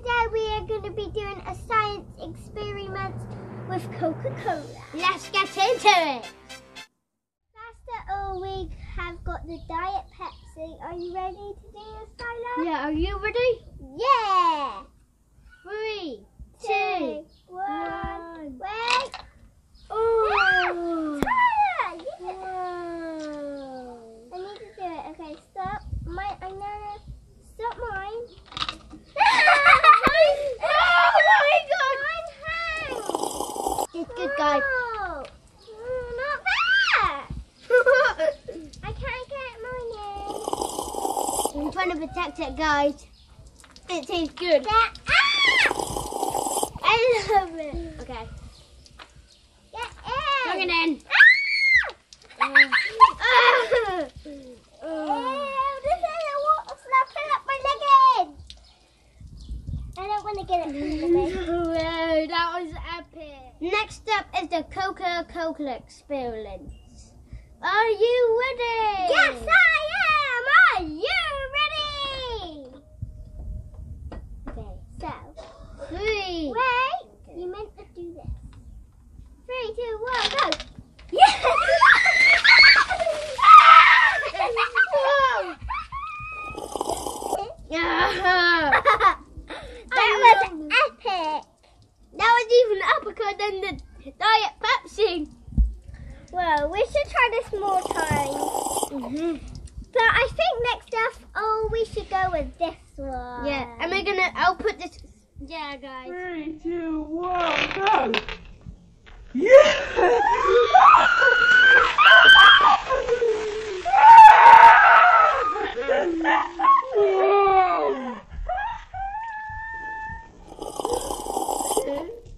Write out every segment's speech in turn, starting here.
today we are going to be doing a science experiment with Coca-Cola. Let's get into it. First of all, we have got the Diet Pepsi. Are you ready to do this, Tyler? Yeah, are you ready? Yeah! 3, 2, 1. 1. Wait! Oh! Tyler! Yeah. Whoa. I need to do it. Okay, stop. I'm gonna stop mine. Oh my God! Mine hangs! It's good, guys. Oh, not that! I can't get mine in. I'm trying to protect it, guys. It tastes good. I love it. Okay. Get Bring in! it in. Ew, this is snapping up my leg in! I don't want to get it under me. Whoa, that was epic. Next up is the Coca-Cola experiment. Are you ready? Yes, I am! Are you ready? Okay, so. 3. Wait! You meant to do this. 3, 2, 1, go! Yes! That was epic! That was even uppercut than the Diet Pepsi. Well, we should try this more times. But I think next up, we should go with this one. Yeah, I'll put this. Yeah, guys. 3, 2, 1, go!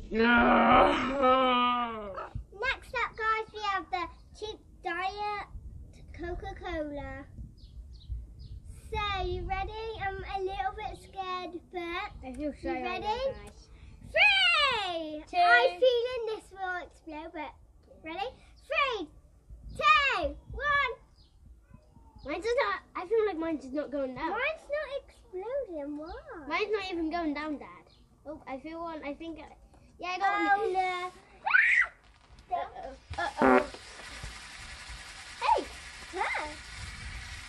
Yeah! Next up, guys, we have the cheap Diet Coca-Cola. So, you ready? I'm a little bit scared, but I feel so you ready? guys. 3! 2. I'm feeling this will explode, but ready? 3, 2, 1. Mine's not. I feel like mine's not going down. Mine's not exploding. Why? Mine's not even going down, Dad. Oh, I feel one. I think. Yeah, I got Oh one. no. Uh-oh. Hey, huh?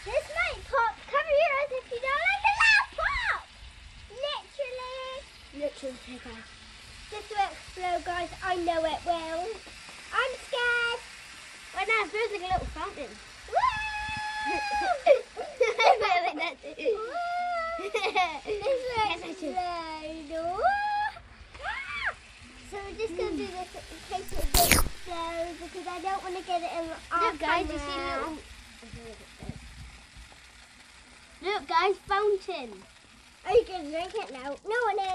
This might pop. Cover your eyes if you don't like it. Pop! Literally. Literally, guys. This will explode, guys. I know it will. I'm scared. Right now, it feels like a little fountain. Woo! I feel like that too. This will Yes, I do. explode. So we're just going to do this in case it explodes because I don't want to get it in our Look, guys, you see camera. little. Look, guys, fountain. Oh, you can drink it now. No one is.